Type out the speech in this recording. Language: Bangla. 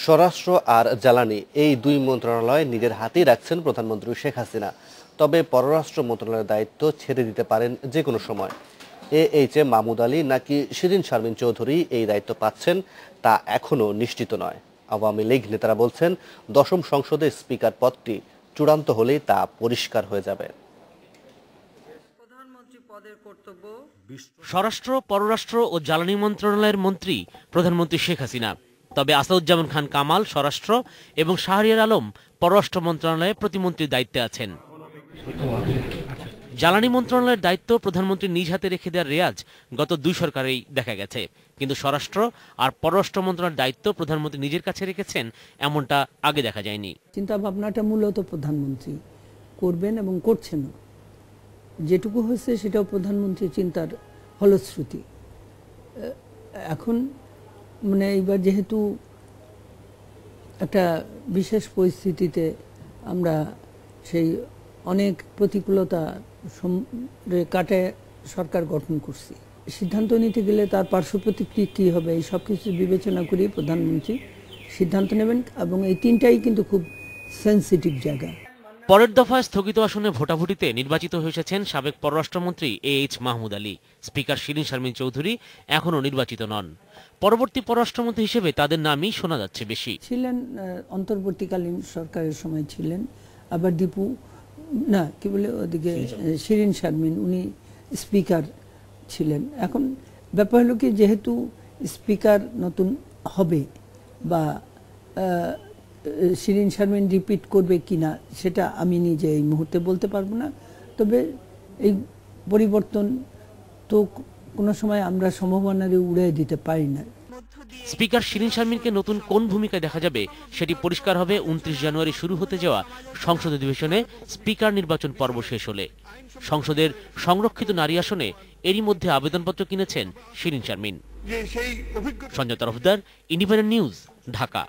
স্বরাষ্ট্র আর জ্বালানি এই দুই মন্ত্রণালয় নিজের হাতেই রাখছেন প্রধানমন্ত্রী শেখ হাসিনা। তবে পররাষ্ট্র মন্ত্রণালয়ের দায়িত্ব ছেড়ে দিতে পারেন যে কোনো সময়। এএইচএ মাহমুদ আলী নাকি শিরিন শারমিন চৌধুরী এই দায়িত্ব পাচ্ছেন তা এখনও নিশ্চিত নয়। আওয়ামী লীগ নেতারা বলছেন, দশম সংসদে স্পিকার পদটি চূড়ান্ত হলেই তা পরিষ্কার হয়ে যাবে। স্বরাষ্ট্র, পররাষ্ট্র ও জ্বালানি মন্ত্রণালয়ের মন্ত্রী প্রধানমন্ত্রী শেখ হাসিনা। তবে আসাদুজ্জামান খান কামাল স্বরাষ্ট্র এবং শাহরিয়ার আলম পররাষ্ট্র মন্ত্রণালয়ে প্রতিমন্ত্রীর দায়িত্বে আছেন। জ্বালানি মন্ত্রণালয়ের দায়িত্ব প্রধানমন্ত্রী নিজ হাতে রেখে দেওয়ার রেয়াজ গত দুই সরকারেই দেখা গেছে, কিন্তু স্বরাষ্ট্র আর পররাষ্ট্র মন্ত্রণালয়ের দায়িত্ব প্রধানমন্ত্রী নিজের কাছে রেখেছেন এমনটা আগে দেখা যায়নি। চিন্তা ভাবনাটা মূলত প্রধানমন্ত্রী করবেন এবং করছেন। যেটুকু হয়েছে সেটাও প্রধানমন্ত্রীর চিন্তার ফলশ্রুতি। এখন মানে এইবার যেহেতু একটা বিশেষ পরিস্থিতিতে আমরা সেই অনেক প্রতিকূলতা কাটে সরকার গঠন করছি, সিদ্ধান্ত নিতে গেলে তার পার্শ্ব প্রতিক্রিয়া কী হবে এই সব কিছু বিবেচনা করেই প্রধানমন্ত্রী সিদ্ধান্ত নেবেন, এবং এই তিনটাই কিন্তু খুব সেন্সিটিভ জায়গা। পরের দফায় স্থগিত আসনে ভোটাভুটিতে নির্বাচিত হয়ে এসেছেন সাবেক পররাষ্ট্রমন্ত্রী এএইচ মাহমুদ আলী। স্পিকার শিরিন শারমিন চৌধুরী এখনও নির্বাচিত নন। পরবর্তী পররাষ্ট্রমন্ত্রী হিসেবে তাদের নামই শোনা যাচ্ছে বেশি। ছিলেন অন্তর্বর্তীকালীন সরকারের সময় ছিলেন, আবার দীপু না কি বলে ওদিকে শিরিন শারমিন, উনি স্পিকার ছিলেন। এখন ব্যাপার হলো কি, যেহেতু স্পিকার নতুন হবে বা শিরিন শারমিন রিপিট করবে কিনা সেটা আমি নিজে এই মুহূর্তে বলতে পারবো না। তবে এই পরিবর্তন তো কোনো সময় আমরা সম্ভাবনারে উড়িয়ে দিতে পারি না। স্পিকার শিরিন শারমিনকে নতুন কোন ভূমিকায় দেখা যাবে সেটি পরিষ্কার হবে 29 জানুয়ারি শুরু হতে যাওয়া সংসদ অধিবেশনে স্পিকার নির্বাচন পর্ব শেষ হলে। সংসদের সংরক্ষিত নারী আসনে এরই মধ্যে আবেদনপত্র কিনেছেন শিরিন শারমিন। Sanjay Tarafdar, Independent News, Dhaka.